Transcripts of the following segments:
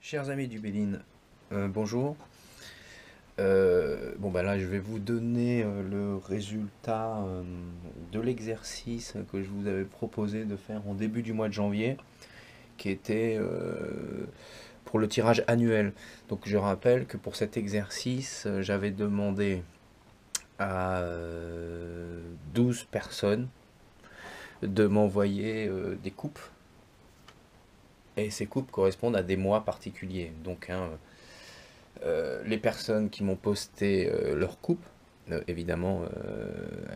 Chers amis du Béline, bonjour. Là je vais vous donner le résultat de l'exercice que je vous avais proposé de faire en début du mois de janvier, qui était pour le tirage annuel. Donc je rappelle que pour cet exercice, j'avais demandé à 12 personnes de m'envoyer des coupes, et ces coupes correspondent à des mois particuliers. Donc les personnes qui m'ont posté leur coupe, évidemment,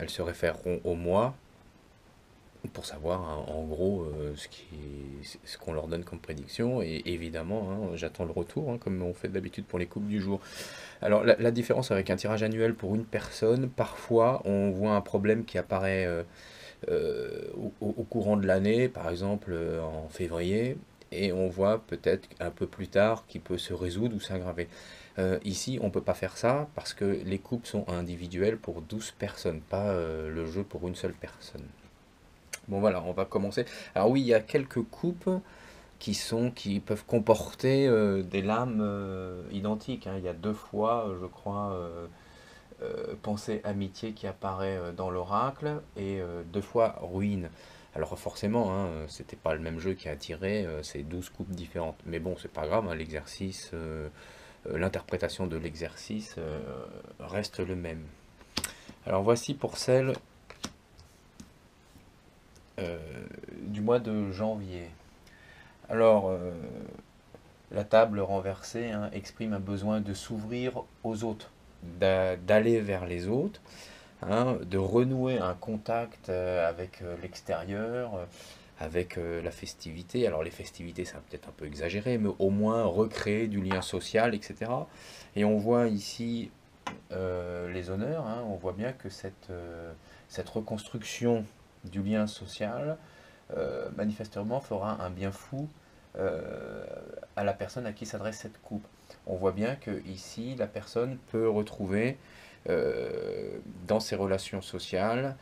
elles se référeront au mois pour savoir hein, en gros ce qu'on leur donne comme prédiction. Et évidemment, hein, j'attends le retour, hein, comme on fait d'habitude pour les coupes du jour. Alors, la différence avec un tirage annuel pour une personne, parfois on voit un problème qui apparaît au courant de l'année, par exemple en février, et on voit peut-être un peu plus tard qu'il peut se résoudre ou s'aggraver. Ici, on ne peut pas faire ça parce que les coupes sont individuelles pour 12 personnes, pas le jeu pour une seule personne. Bon voilà, on va commencer. Alors oui, il y a quelques coupes qui peuvent comporter des lames identiques, hein. Il y a deux fois, je crois, pensée amitié qui apparaît dans l'oracle et deux fois ruine. Alors forcément, hein, c'était pas le même jeu qui a attiré ces 12 coupes différentes. Mais bon, c'est pas grave, hein, l'exercice, l'interprétation de l'exercice reste le même. Alors voici pour celle euh, du mois de janvier. Alors, la table renversée hein, exprime un besoin de s'ouvrir aux autres, d'aller vers les autres, hein, de renouer un contact avec l'extérieur, avec la festivité. Alors les festivités, c'est peut-être un peu exagéré, mais au moins recréer du lien social, etc. Et on voit ici les honneurs, hein, on voit bien que cette reconstruction du lien social, manifestement, fera un bien fou euh, à la personne à qui s'adresse cette coupe. On voit bien que ici, la personne peut retrouver dans ses relations sociales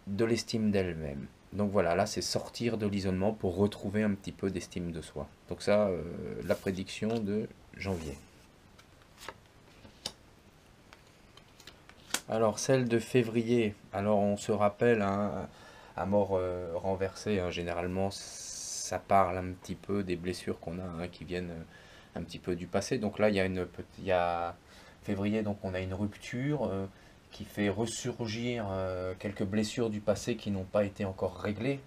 de l'estime d'elle-même. Donc voilà, là c'est sortir de l'isolement pour retrouver un petit peu d'estime de soi. Donc ça, la prédiction de janvier. Alors celle de février, alors on se rappelle, hein, à mort renversée, hein, généralement ça parle un petit peu des blessures qu'on a hein, qui viennent un petit peu du passé. Donc là il y a février, donc on a une rupture qui fait ressurgir quelques blessures du passé qui n'ont pas été encore réglées.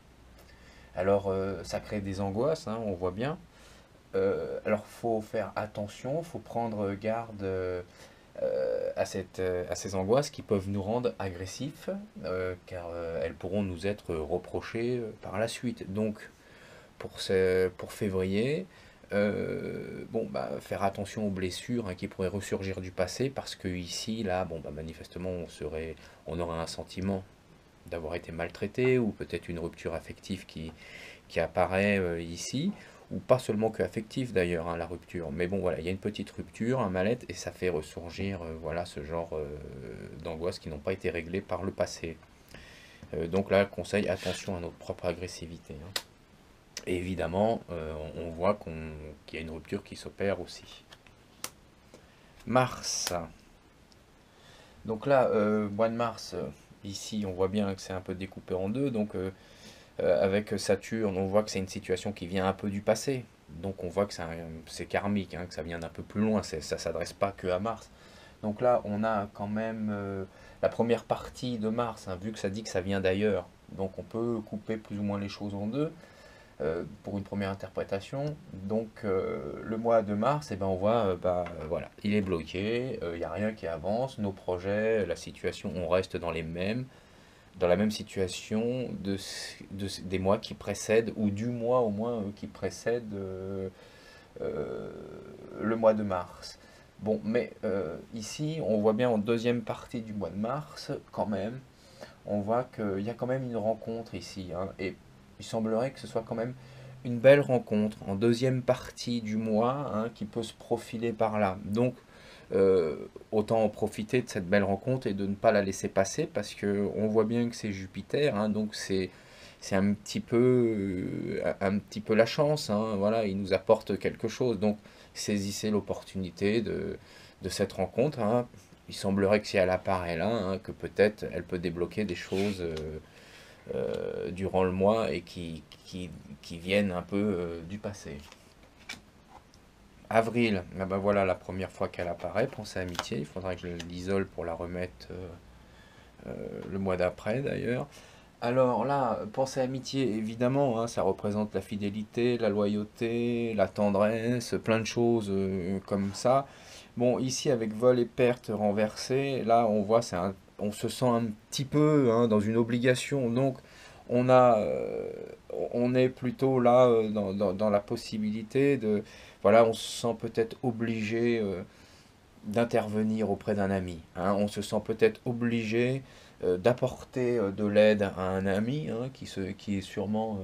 Alors ça crée des angoisses, hein, on voit bien. Alors faut faire attention, faut prendre garde à ces angoisses qui peuvent nous rendre agressifs, car elles pourront nous être reprochées par la suite. Donc, pour février, faire attention aux blessures hein, qui pourraient ressurgir du passé, parce que ici, là, manifestement, on aurait un sentiment d'avoir été maltraité, ou peut-être une rupture affective qui apparaît ici, ou pas seulement que affectif d'ailleurs, hein, la rupture. Mais bon, voilà, il y a une petite rupture, un mal-être, et ça fait ressurgir voilà, ce genre d'angoisse qui n'ont pas été réglées par le passé. Donc là, conseil, attention à notre propre agressivité, hein. Et évidemment, on voit qu'il y a une rupture qui s'opère aussi. Mars. Donc là, mois de mars, ici, on voit bien que c'est un peu découpé en deux. Donc avec Saturne, on voit que c'est une situation qui vient un peu du passé. Donc on voit que c'est karmique, hein, que ça vient d'un peu plus loin, ça ne s'adresse pas que à Mars. Donc là, on a quand même la première partie de Mars, hein, vu que ça dit que ça vient d'ailleurs. Donc on peut couper plus ou moins les choses en deux pour une première interprétation. Donc le mois de mars, eh ben, on voit, voilà, il est bloqué, il n'y a rien qui avance, nos projets, la situation, on reste dans la même situation des mois qui précèdent, ou du mois au moins qui précède euh, le mois de mars. Bon, mais ici, on voit bien en deuxième partie du mois de mars, quand même, on voit qu'il y a quand même une rencontre ici, hein, et il semblerait que ce soit quand même une belle rencontre en deuxième partie du mois hein, qui peut se profiler par là. Donc, autant en profiter de cette belle rencontre et de ne pas la laisser passer parce que on voit bien que c'est Jupiter, hein, donc c'est un petit peu la chance, hein, voilà, il nous apporte quelque chose. Donc saisissez l'opportunité de cette rencontre, hein. Il semblerait que si elle apparaît là, hein, que peut-être elle peut débloquer des choses durant le mois et qui viennent un peu du passé. Avril, ah ben voilà la première fois qu'elle apparaît, pensée amitié, il faudra que je l'isole pour la remettre le mois d'après d'ailleurs. Alors là, pensée amitié, évidemment, hein, ça représente la fidélité, la loyauté, la tendresse, plein de choses comme ça. Bon, ici avec vol et perte renversée, là on voit, on se sent un petit peu hein, dans une obligation. Donc on a, on est plutôt là dans la possibilité de, voilà, on se sent peut-être obligé d'intervenir auprès d'un ami, hein. On se sent peut-être obligé d'apporter de l'aide à un ami hein, qui est sûrement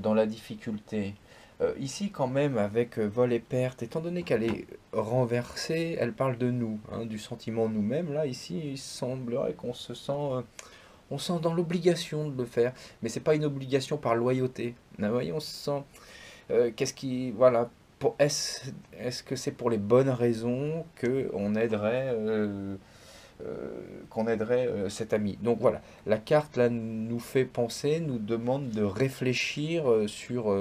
dans la difficulté. Ici, quand même, avec vol et perte, étant donné qu'elle est renversée, elle parle de nous, hein, du sentiment nous-mêmes. Là, ici, il semblerait qu'on se sent, on sent dans l'obligation de le faire, mais c'est pas une obligation par loyauté. Vous voyez, on se sent, qu'est-ce qui, voilà, est-ce que c'est pour les bonnes raisons que qu'on aiderait cet ami. Donc voilà, la carte là nous fait penser, nous demande de réfléchir sur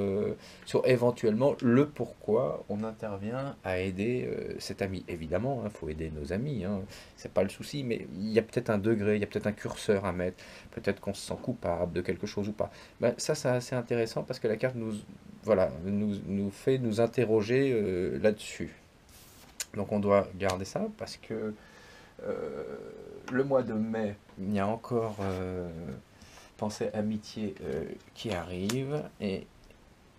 éventuellement le pourquoi on intervient à aider cet ami. Évidemment, il faut aider nos amis, hein, c'est pas le souci, mais il y a peut-être un degré, il y a peut-être un curseur à mettre, peut-être qu'on se sent coupable de quelque chose ou pas. Ben, ça c'est assez intéressant parce que la carte voilà, nous fait nous interroger là-dessus. Donc on doit garder ça parce que euh, le mois de mai, il y a encore pensée amitié qui arrive. Et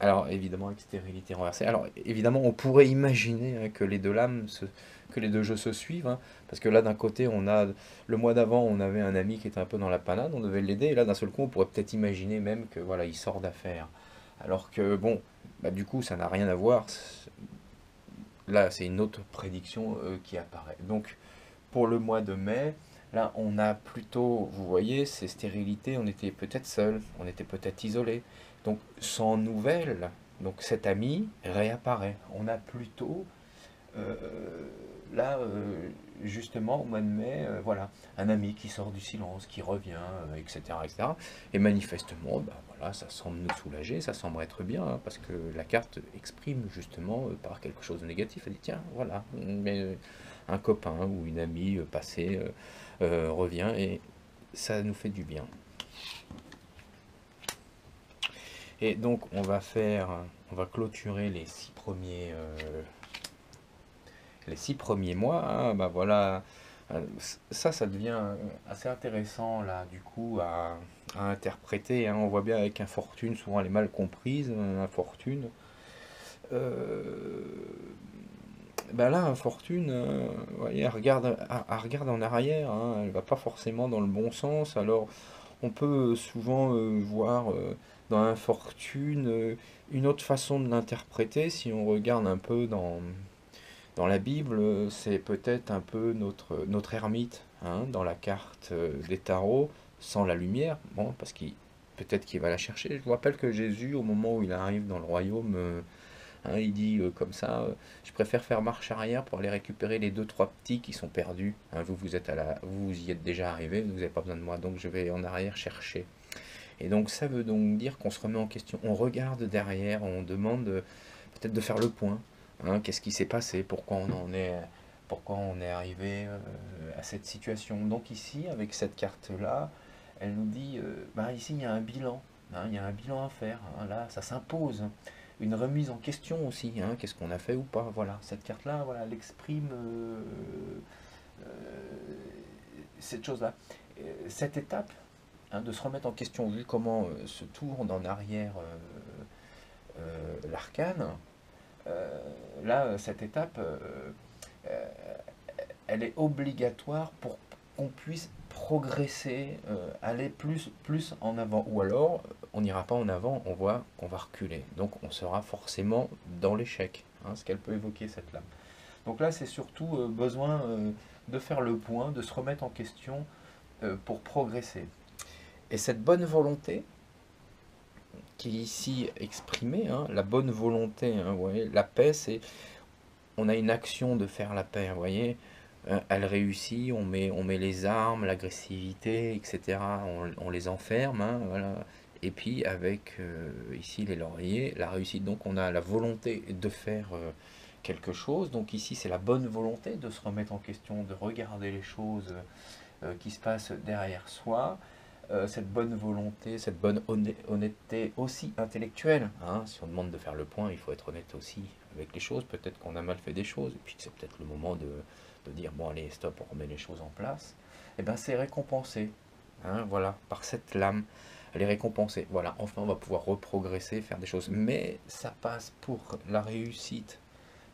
alors évidemment avec stérilité renversée. Alors évidemment on pourrait imaginer hein, que les deux que les deux jeux se suivent. Hein, parce que là d'un côté on a le mois d'avant on avait un ami qui était un peu dans la panade, on devait l'aider. Et là d'un seul coup on pourrait peut-être imaginer même que voilà il sort d'affaire. Alors que bon, bah, du coup ça n'a rien à voir. Là c'est une autre prédiction qui apparaît. Donc pour le mois de mai, là, on a plutôt, vous voyez, ces stérilités, on était peut-être seul, on était peut-être isolé. Donc, sans nouvelles, donc cet ami réapparaît. On a plutôt, euh, là, justement, au mois de mai, voilà, un ami qui sort du silence, qui revient, etc., etc. Et manifestement, bah, voilà, ça semble nous soulager, ça semble être bien, hein, parce que la carte exprime justement par quelque chose de négatif. Elle dit, tiens, voilà, mais un copain ou une amie passée revient et ça nous fait du bien. Et donc on va clôturer les 6 premiers mois. Hein, bah voilà, ça devient assez intéressant là du coup à interpréter. Hein. On voit bien avec infortune, souvent elle est mal comprise, infortune. Euh, Ben là, Fortune, vous voyez, elle regarde en arrière, hein, elle va pas forcément dans le bon sens. Alors, on peut souvent voir dans Infortune une autre façon de l'interpréter. Si on regarde un peu dans la Bible, c'est peut-être un peu notre ermite hein, dans la carte des tarots, sans la lumière, bon, parce qu'il peut-être qu'il va la chercher. Je vous rappelle que Jésus, au moment où il arrive dans le royaume, hein, il dit comme ça, je préfère faire marche arrière pour aller récupérer les deux trois petits qui sont perdus. Hein, vous y êtes déjà arrivé, vous n'avez pas besoin de moi, donc je vais en arrière chercher. Et donc ça veut donc dire qu'on se remet en question, on regarde derrière, on demande peut-être de faire le point. Hein, qu'est-ce qui s'est passé, pourquoi on est arrivé à cette situation. Donc ici, avec cette carte-là, elle nous dit, bah ici il y a un bilan, hein, il y a un bilan à faire. Hein, là, ça s'impose une remise en question aussi, hein, qu'est-ce qu'on a fait ou pas. Voilà, cette carte-là, voilà, elle exprime euh, cette chose-là. Cette étape hein, de se remettre en question, vu comment se tourne en arrière l'arcane, là, cette étape, euh, elle est obligatoire pour qu'on puisse progresser, aller plus en avant. Ou alors, on n'ira pas en avant, on va reculer. Donc, on sera forcément dans l'échec, hein, ce qu'elle peut évoquer, cette lame. Donc là, c'est surtout besoin de faire le point, de se remettre en question pour progresser. Et cette bonne volonté, qui est ici exprimée, hein, la bonne volonté, hein, vous voyez, la paix, c'est, on a une action de faire la paix, vous voyez, elle réussit, on met les armes, l'agressivité, etc., on les enferme, hein, voilà. Et puis avec ici les lauriers, la réussite, donc on a la volonté de faire quelque chose, donc ici c'est la bonne volonté de se remettre en question, de regarder les choses qui se passent derrière soi, cette bonne volonté, cette bonne honnêteté aussi intellectuelle, hein. Si on demande de faire le point, il faut être honnête aussi avec les choses. Peut-être qu'on a mal fait des choses, et puis que c'est peut-être le moment de dire bon allez stop, on remet les choses en place. Et bien c'est récompensé, hein, voilà, par cette lame. Elle est récompensée. Voilà, enfin on va pouvoir reprogresser, faire des choses. Mais ça passe pour la réussite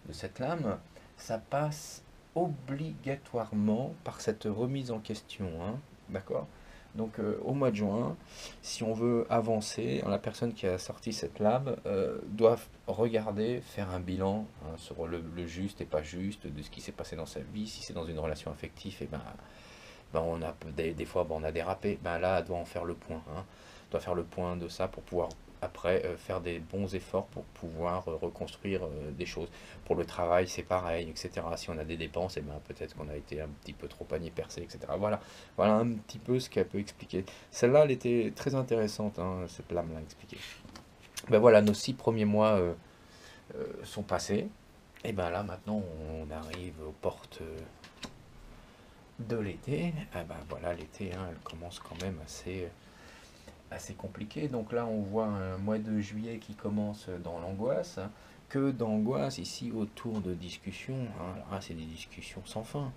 de cette lame, ça passe obligatoirement par cette remise en question, hein, d'accord? Donc au mois de juin, si on veut avancer, la personne qui a sorti cette lame doit regarder, faire un bilan, hein, sur le juste et pas juste de ce qui s'est passé dans sa vie. Si c'est dans une relation affective, et ben on a des fois ben, on a dérapé. Ben là, elle doit en faire le point, hein. Elle doit faire le point de ça pour pouvoir après faire des bons efforts pour pouvoir reconstruire des choses. Pour le travail, c'est pareil, etc. Si on a des dépenses, et ben peut-être qu'on a été un petit peu trop panier percé, etc. Voilà, voilà un petit peu ce qu'elle peut expliquer. Celle-là, elle était très intéressante, hein, cette lame-là expliquée. Ben voilà, nos 6 premiers mois sont passés. Et ben là, maintenant, on arrive aux portes de l'été. Ah ben voilà, l'été, hein, elle commence quand même assez compliqué. Donc là, on voit un mois de juillet qui commence dans l'angoisse. Que d'angoisse ici autour de discussions, hein. Alors là, c'est des discussions sans fin,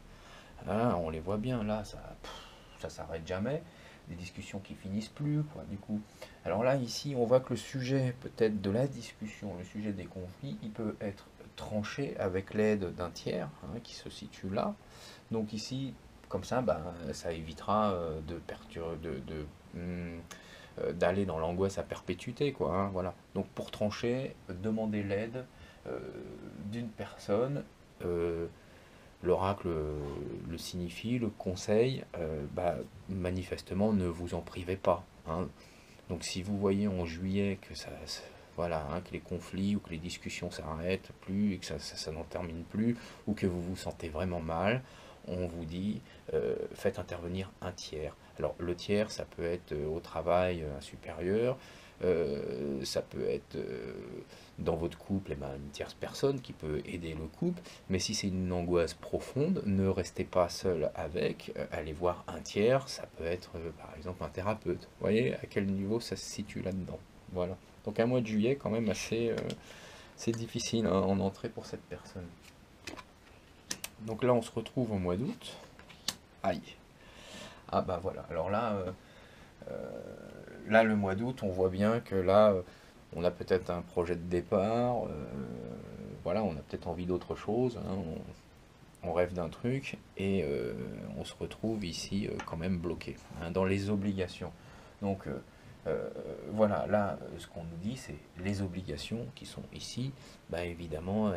hein, on les voit bien, là, ça s'arrête jamais. Des discussions qui finissent plus, quoi, du coup. Alors là, ici, on voit que le sujet, peut-être de la discussion, le sujet des conflits, il peut être tranché avec l'aide d'un tiers, hein, qui se situe là. Donc ici, comme ça, ben, ça évitera d'aller dans l'angoisse à perpétuité, quoi, hein, voilà. Donc pour trancher, demander l'aide euh, d'une personne, euh, l'oracle le signifie, le conseil, bah, manifestement ne vous en privez pas, hein. Donc si vous voyez en juillet que voilà, hein, que les conflits ou que les discussions s'arrêtent plus et que ça n'en termine plus, ou que vous vous sentez vraiment mal, on vous dit faites intervenir un tiers. Alors le tiers, ça peut être au travail un supérieur, ça peut être dans votre couple, eh ben, une tierce personne qui peut aider le couple, mais si c'est une angoisse profonde, ne restez pas seul avec, allez voir un tiers, ça peut être par exemple un thérapeute. Vous voyez à quel niveau ça se situe là-dedans. Voilà. Donc un mois de juillet quand même assez c'est difficile, hein, en entrée pour cette personne. Donc là on se retrouve au mois d'août. Aïe. Ah bah voilà. Alors là, là le mois d'août, on voit bien que là, on a peut-être un projet de départ. Voilà, on a peut-être envie d'autre chose, hein, on rêve d'un truc et on se retrouve ici quand même bloqué, hein, dans les obligations. Donc voilà, là, ce qu'on nous dit, c'est les obligations qui sont ici, bah évidemment,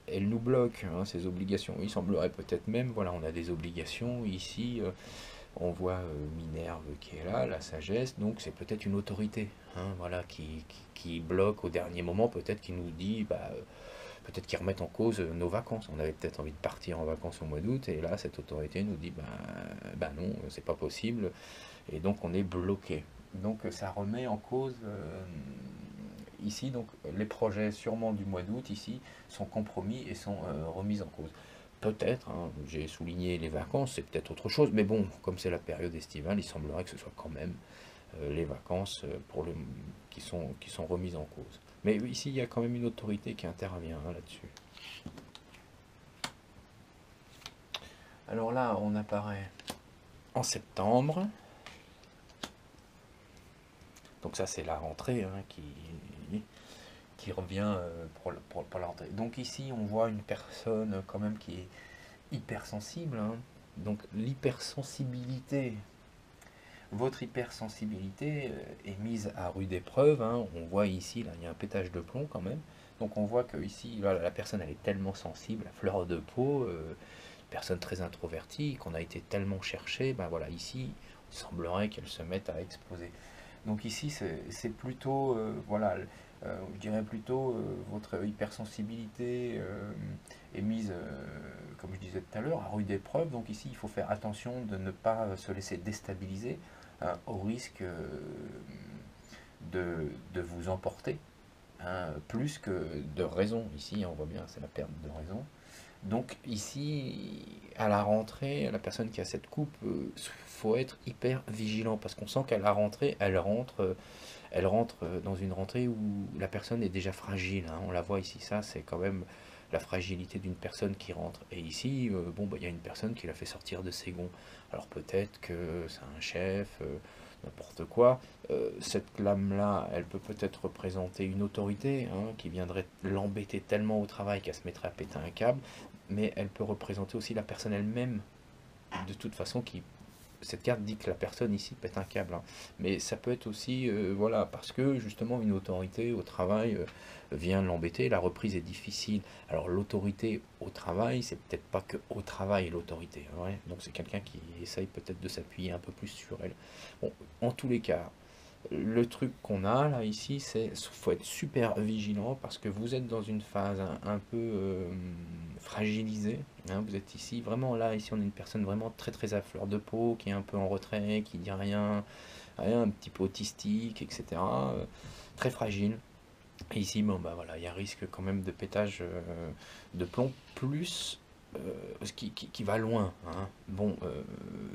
elles nous bloquent, hein, ces obligations. Il semblerait peut-être même, voilà, on a des obligations ici, on voit Minerve qui est là, la sagesse, donc c'est peut-être une autorité, hein, voilà, qui bloque au dernier moment, peut-être qui nous dit, bah, peut-être qu'ils remettent en cause nos vacances. On avait peut-être envie de partir en vacances au mois d'août, et là, cette autorité nous dit, ben non, c'est pas possible, et donc on est bloqué. Donc ça remet en cause ici, donc les projets sûrement du mois d'août ici sont compromis et sont remis en cause. Peut-être, hein, j'ai souligné les vacances, c'est peut-être autre chose, mais bon, comme c'est la période estivale, il semblerait que ce soit quand même les vacances qui sont remises en cause. Mais ici, il y a quand même une autorité qui intervient, hein, là-dessus. Alors là, on apparaît en septembre. Donc ça, c'est la rentrée, hein, qui revient pour la rentrée. Donc ici, on voit une personne quand même qui est hypersensible, hein. Donc l'hypersensibilité, votre hypersensibilité est mise à rude épreuve, hein. On voit ici, là, il y a un pétage de plomb quand même. Donc on voit que ici, là, la personne, elle est tellement sensible, à fleur de peau, personne très introvertie, qu'on a été tellement cherché, ben voilà, ici, il semblerait qu'elle se mette à exploser. Donc ici, c'est plutôt, voilà, je dirais plutôt votre hypersensibilité est mise, comme je disais tout à l'heure, à rude épreuve. Donc ici, il faut faire attention de ne pas se laisser déstabiliser au risque de vous emporter, hein, plus que de raison. Ici, on voit bien, c'est la perte de raison. Donc ici, à la rentrée, la personne qui a cette coupe, faut être hyper vigilant parce qu'on sent qu'à la rentrée, elle rentre dans une rentrée où la personne est déjà fragile, hein. On la voit ici, ça c'est quand même la fragilité d'une personne qui rentre. Et ici, bon, bah, il y a une personne qui l'a fait sortir de ses gonds. Alors peut-être que c'est un chef, n'importe quoi. Cette lame-là, elle peut peut-être représenter une autorité, hein, qui viendrait l'embêter tellement au travail qu'elle se mettrait à péter un câble, mais elle peut représenter aussi la personne elle-même, de toute façon, qui cette carte dit que la personne ici pète un câble, hein. Mais ça peut être aussi, voilà, parce que justement une autorité au travail vient l'embêter, la reprise est difficile. Alors l'autorité au travail, c'est peut-être pas que au travail l'autorité, hein, ouais. Donc c'est quelqu'un qui essaye peut-être de s'appuyer un peu plus sur elle. Bon, en tous les cas, le truc qu'on a là ici, c'est faut être super vigilant parce que vous êtes dans une phase un peu fragilisée, hein. Vous êtes ici, vraiment là, ici on est une personne vraiment très très à fleur de peau, qui est un peu en retrait, qui dit rien, rien, un petit peu autistique, etc. Très fragile. Et ici, bon bah voilà, il y a risque quand même de pétage de plomb plus ce qui va loin, hein. Bon,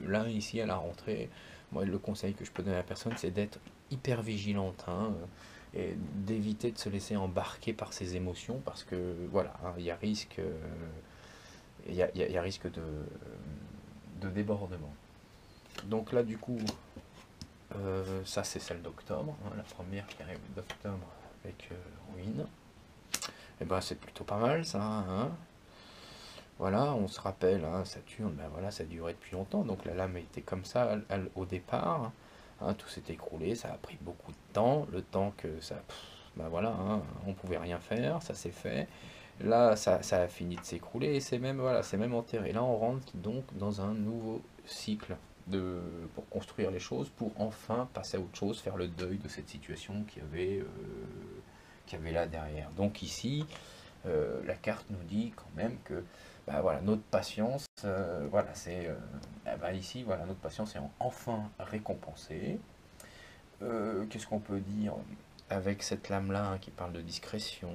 là ici à la rentrée, moi le conseil que je peux donner à la personne, c'est d'être hyper vigilante, hein, et d'éviter de se laisser embarquer par ses émotions parce que voilà, hein, il y a risque, il y a risque de débordement. Donc là du coup, ça c'est celle d'octobre, hein, la première qui arrive d'octobre avec ruine. Et ben c'est plutôt pas mal ça, hein. Voilà, on se rappelle, hein, Saturne, ben voilà, ça durait depuis longtemps, donc la lame était comme ça au départ, hein, tout s'est écroulé, ça a pris beaucoup de temps, le temps que ça, ben voilà, hein, on pouvait rien faire, ça s'est fait. Là, ça a fini de s'écrouler et c'est même, voilà, c'est même enterré. Là, on rentre donc dans un nouveau cycle pour construire les choses, pour enfin passer à autre chose, faire le deuil de cette situation qu'il y avait là derrière. Donc ici, la carte nous dit quand même que bah, voilà, notre patience, voilà, ici, voilà, notre patience est enfin récompensée. Qu'est-ce qu'on peut dire avec cette lame-là, hein, qui parle de discrétion,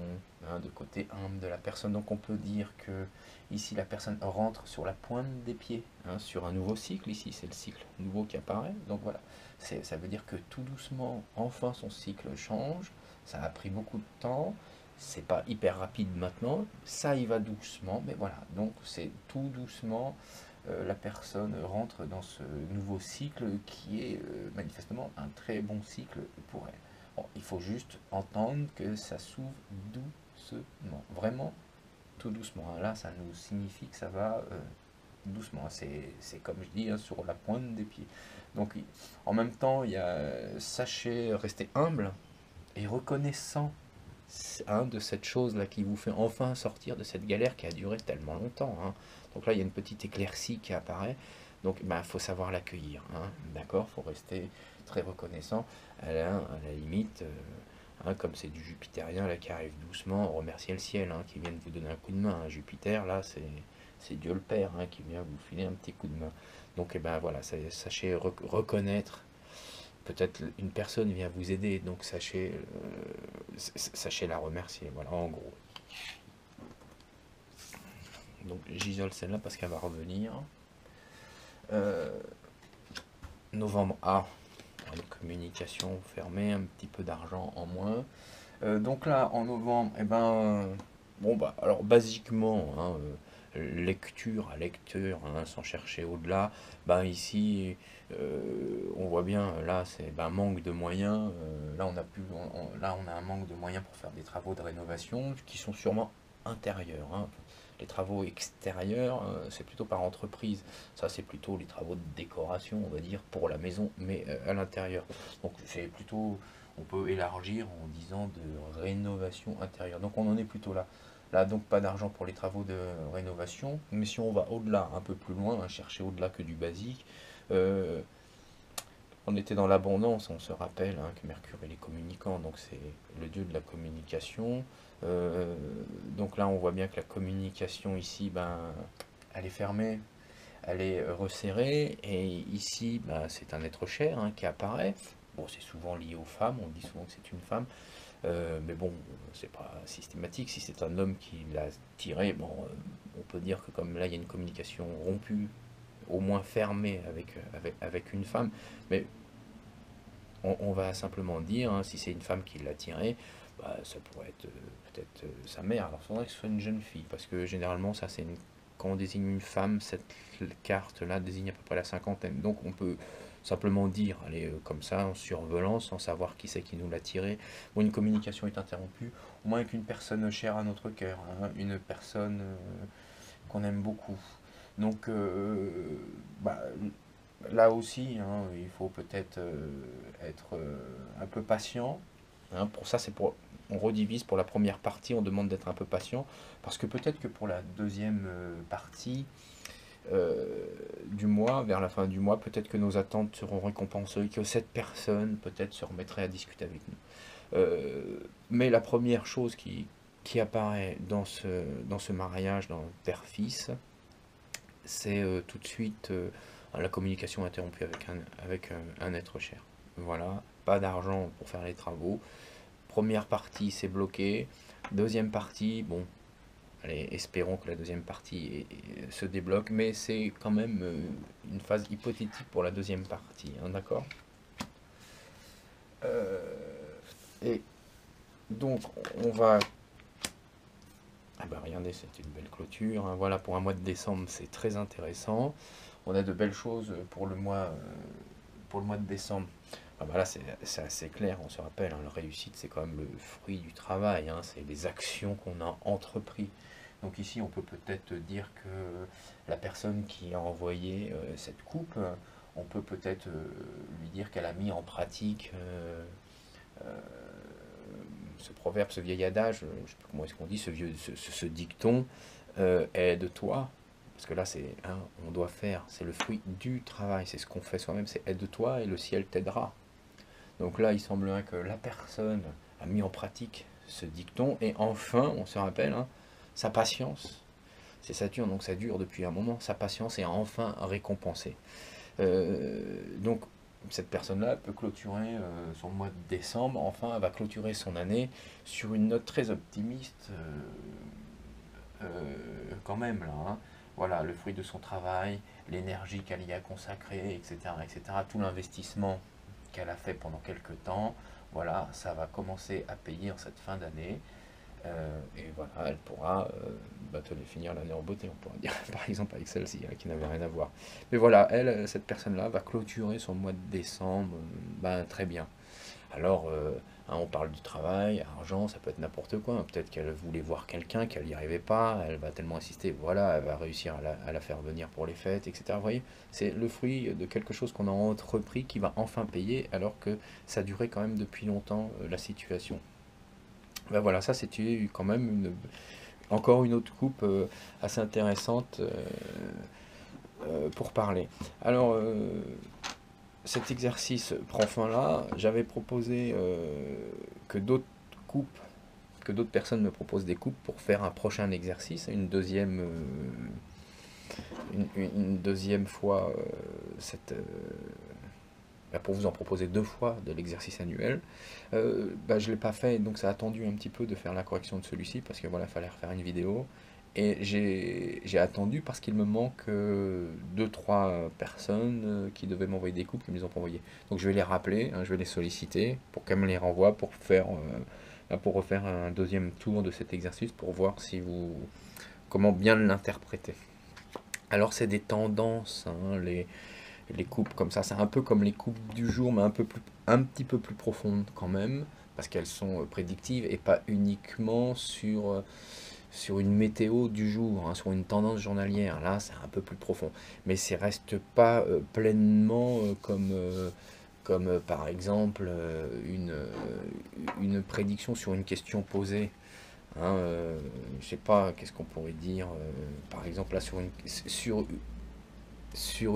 hein, de côté humble de la personne? Donc on peut dire que ici la personne rentre sur la pointe des pieds, hein, sur un nouveau cycle. Ici c'est le cycle nouveau qui apparaît. Donc voilà, ça veut dire que tout doucement, enfin son cycle change. Ça a pris beaucoup de temps. C'est pas hyper rapide maintenant, ça y va doucement, mais voilà, donc c'est tout doucement, la personne rentre dans ce nouveau cycle qui est manifestement un très bon cycle pour elle. Bon, il faut juste entendre que ça s'ouvre doucement, vraiment tout doucement, hein. Là, ça nous signifie que ça va doucement. C'est comme je dis, hein, sur la pointe des pieds. Donc, en même temps, il y a sachez rester humble et reconnaissant, hein, de cette chose-là qui vous fait enfin sortir de cette galère qui a duré tellement longtemps, hein. Donc là, il y a une petite éclaircie qui apparaît. Donc, il faut savoir l'accueillir, hein. D'accord, faut rester très reconnaissant. À la limite, hein, comme c'est du jupitérien là qui arrive doucement, remerciez le ciel, hein, qui vient de vous donner un coup de main, hein. Jupiter, là, c'est Dieu le Père, hein, qui vient vous filer un petit coup de main. Donc, voilà, sachez reconnaître. Peut-être une personne vient vous aider, donc sachez la remercier, voilà, en gros. Donc j'isole celle-là parce qu'elle va revenir. Euh, Novembre A, une communication fermée, un petit peu d'argent en moins. Donc là, en novembre, bon bah, alors basiquement, hein, lecture à lecture, hein, sans chercher au-delà, bah ici, on voit bien, là, c'est manque de moyens. Là, là, on a un manque de moyens pour faire des travaux de rénovation qui sont sûrement intérieurs, hein. Les travaux extérieurs, c'est plutôt par entreprise. Ça, c'est plutôt les travaux de décoration, on va dire, pour la maison, mais à l'intérieur. Donc, c'est plutôt, on peut élargir en disant de rénovation intérieure. Donc, on en est plutôt là. Là, donc, pas d'argent pour les travaux de rénovation. Mais si on va au-delà, un peu plus loin, hein, chercher au-delà que du basique, euh, On était dans l'abondance, on se rappelle hein, que Mercure il est communicant, donc c'est le dieu de la communication. Euh, donc là, on voit bien que la communication ici, ben, elle est fermée, elle est resserrée, et ici, ben, c'est un être cher hein, qui apparaît. Bon, c'est souvent lié aux femmes, on dit souvent que c'est une femme, mais bon, c'est pas systématique. Si c'est un homme qui l'a tiré, bon, on peut dire que comme là, il y a une communication rompue, au moins fermée avec une femme, mais on va simplement dire, hein, si c'est une femme qui l'a tiré, bah, ça pourrait être peut-être sa mère. Alors, il faudrait que ce soit une jeune fille, parce que généralement, ça, c'est quand on désigne une femme, cette carte-là désigne à peu près la cinquantaine. Donc, on peut simplement dire, allez, comme ça, en survolant, sans savoir qui c'est qui nous l'a tiré. Bon, une communication est interrompue, au moins avec une personne chère à notre cœur, hein, une personne qu'on aime beaucoup. Donc, bah, là aussi, hein, il faut peut-être être un peu patient. Hein. Pour ça, on redivise pour la première partie, on demande d'être un peu patient, parce que peut-être que pour la deuxième partie du mois, vers la fin du mois, peut-être que nos attentes seront récompensées, que cette personne peut-être se remettrait à discuter avec nous. Mais la première chose qui apparaît dans ce mariage, dans père-fils, c'est tout de suite la communication interrompue avec un être cher. Voilà, pas d'argent pour faire les travaux. Première partie, c'est bloqué. Deuxième partie, bon, allez, espérons que la deuxième partie se débloque, mais c'est quand même une phase hypothétique pour la deuxième partie, hein, d'accord. Euh, et donc, on va... Ah bah regardez, c'est une belle clôture, hein. Voilà, pour un mois de décembre, c'est très intéressant. On a de belles choses pour le mois de décembre. Ah bah là, c'est assez clair, on se rappelle, hein, la réussite, c'est quand même le fruit du travail, hein, c'est les actions qu'on a entrepris. Donc ici, on peut peut-être dire que la personne qui a envoyé cette coupe, on peut peut-être lui dire qu'elle a mis en pratique euh, ce proverbe, ce vieil adage, je ne sais plus comment est-ce qu'on dit, ce dicton, aide-toi. Parce que là, c'est, hein, on doit faire, c'est le fruit du travail, c'est ce qu'on fait soi-même, c'est aide-toi et le ciel t'aidera. Donc là, il semblerait que la personne a mis en pratique ce dicton, et enfin, on se rappelle, hein, sa patience, c'est Saturne, donc ça dure depuis un moment, sa patience est enfin récompensée. Donc, cette personne-là peut clôturer son mois de décembre, enfin, elle va clôturer son année sur une note très optimiste, quand même, là. Hein. Voilà, le fruit de son travail, l'énergie qu'elle y a consacrée, etc., etc., tout l'investissement qu'elle a fait pendant quelques temps, voilà, ça va commencer à payer en cette fin d'année. Et voilà, elle pourra finir l'année en beauté, on pourra dire, par exemple avec celle-ci, hein, qui n'avait rien à voir. Mais voilà, elle, cette personne-là, va clôturer son mois de décembre, très bien. Alors, hein, on parle du travail, argent, ça peut être n'importe quoi. Hein. Peut-être qu'elle voulait voir quelqu'un, qu'elle n'y arrivait pas, elle va tellement insister, voilà, elle va réussir à la faire venir pour les fêtes, etc. Vous voyez, c'est le fruit de quelque chose qu'on a entrepris qui va enfin payer, alors que ça durait quand même depuis longtemps, la situation. Ben voilà, ça c'était quand même encore une autre coupe assez intéressante pour parler. Alors, cet exercice prend fin là. J'avais proposé que d'autres coupes, que d'autres personnes me proposent des coupes pour faire un prochain exercice, une deuxième fois pour vous en proposer deux fois de l'exercice annuel. Je ne l'ai pas fait, donc ça a attendu un petit peu de faire la correction de celui-ci, parce que voilà, il fallait refaire une vidéo. Et j'ai attendu parce qu'il me manque deux, trois personnes qui devaient m'envoyer des coupes qui ne me les ont pas envoyées. Donc je vais les rappeler, hein, je vais les solliciter pour qu'elles me les renvoient pour refaire un deuxième tour de cet exercice pour voir comment bien l'interpréter. Alors c'est des tendances, hein, les coupes comme ça, c'est un peu comme les coupes du jour, mais un petit peu plus profondes quand même, parce qu'elles sont prédictives et pas uniquement sur une météo du jour, hein, sur une tendance journalière. Là, c'est un peu plus profond. Mais ça reste pas pleinement comme par exemple une prédiction sur une question posée. Hein, je sais pas, qu'est-ce qu'on pourrait dire, par exemple là sur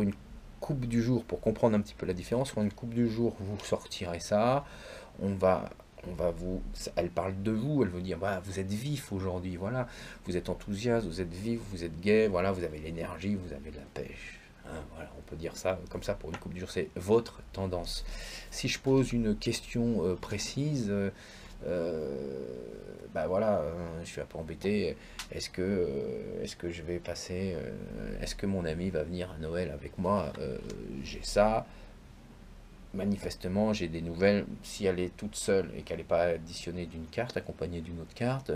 une coupe du jour, pour comprendre un petit peu la différence, sur une coupe du jour, vous sortirez ça, on va, elle parle de vous, elle veut dire, bah, vous êtes vif aujourd'hui, voilà, vous êtes enthousiaste, vous êtes vif, vous êtes gai, voilà, vous avez l'énergie, vous avez de la pêche. Hein, voilà, on peut dire ça comme ça pour une coupe du jour, c'est votre tendance. Si je pose une question précise, bah voilà, je suis un peu embêté. Est-ce que je vais passer, est-ce que mon ami va venir à Noël avec moi? J'ai ça. Manifestement, j'ai des nouvelles. Si elle est toute seule et qu'elle n'est pas additionnée d'une carte, accompagnée d'une autre carte,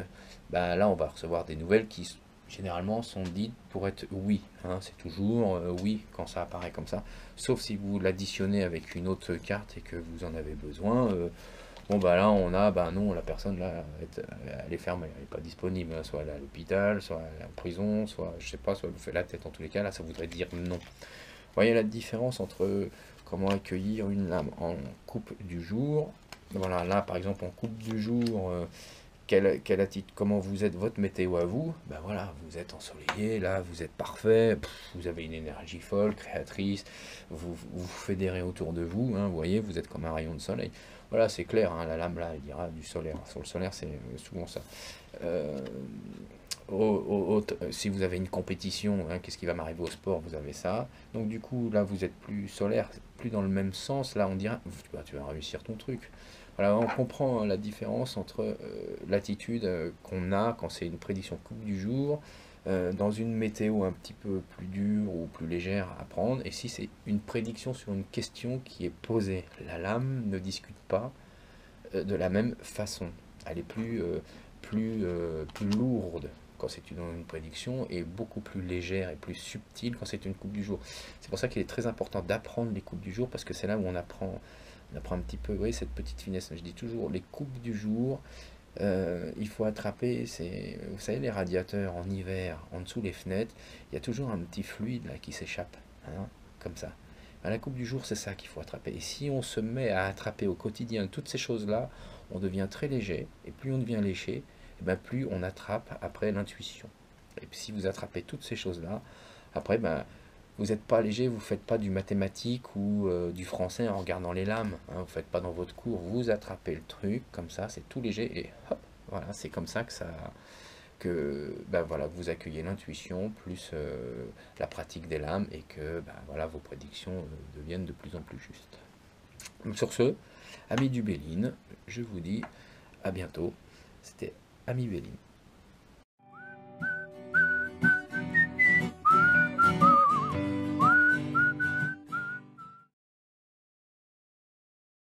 bah là, on va recevoir des nouvelles qui généralement sont dites pour être oui. Hein, c'est toujours oui quand ça apparaît comme ça. Sauf si vous l'additionnez avec une autre carte et que vous en avez besoin. Bon bah là on a, bah non, la personne là, elle est fermée, elle n'est pas disponible, hein. Soit elle est à l'hôpital, soit elle est en prison, soit je sais pas, soit elle vous fait la tête. En tous les cas là ça voudrait dire non. Vous voyez la différence entre comment accueillir une lame en coupe du jour. Voilà, là par exemple en coupe du jour, quel attitude, comment vous êtes, votre météo à vous, ben voilà, vous êtes ensoleillé, là vous êtes parfait, vous avez une énergie folle, créatrice, vous fédérez autour de vous, hein, vous voyez, vous êtes comme un rayon de soleil. Voilà, c'est clair, hein, la lame là, il dira du solaire. Sur le solaire, c'est souvent ça. Euh, si vous avez une compétition, hein, qu'est-ce qui va m'arriver au sport? Vous avez ça. Donc du coup, là, vous êtes plus solaire, plus dans le même sens. Là, on dirait, bah, tu vas réussir ton truc. Voilà, on comprend, hein, la différence entre l'attitude qu'on a quand c'est une prédiction coupe du jour, dans une météo un petit peu plus dure ou plus légère à prendre, et si c'est une prédiction sur une question qui est posée. La lame ne discute pas de la même façon. Elle est plus lourde quand c'est une prédiction et beaucoup plus légère et plus subtile quand c'est une coupe du jour. C'est pour ça qu'il est très important d'apprendre les coupes du jour parce que c'est là où on apprend un petit peu, oui, cette petite finesse. Je dis toujours, les coupes du jour, il faut attraper, vous savez, les radiateurs en hiver, en dessous les fenêtres, il y a toujours un petit fluide là, qui s'échappe, hein, comme ça. À la coupe du jour, c'est ça qu'il faut attraper. Et si on se met à attraper au quotidien toutes ces choses-là, on devient très léger. Et plus on devient léger, et ben plus on attrape après l'intuition. Et puis si vous attrapez toutes ces choses-là, après, ben, vous n'êtes pas léger, vous ne faites pas du mathématique ou du français en regardant les lames. Hein, vous ne faites pas dans votre cours, vous attrapez le truc comme ça, c'est tout léger et hop, voilà, c'est comme ça que ben voilà, vous accueillez l'intuition plus la pratique des lames et que ben voilà, vos prédictions deviennent de plus en plus justes. Donc sur ce, amis du Béline, je vous dis à bientôt. C'était Ami Béline.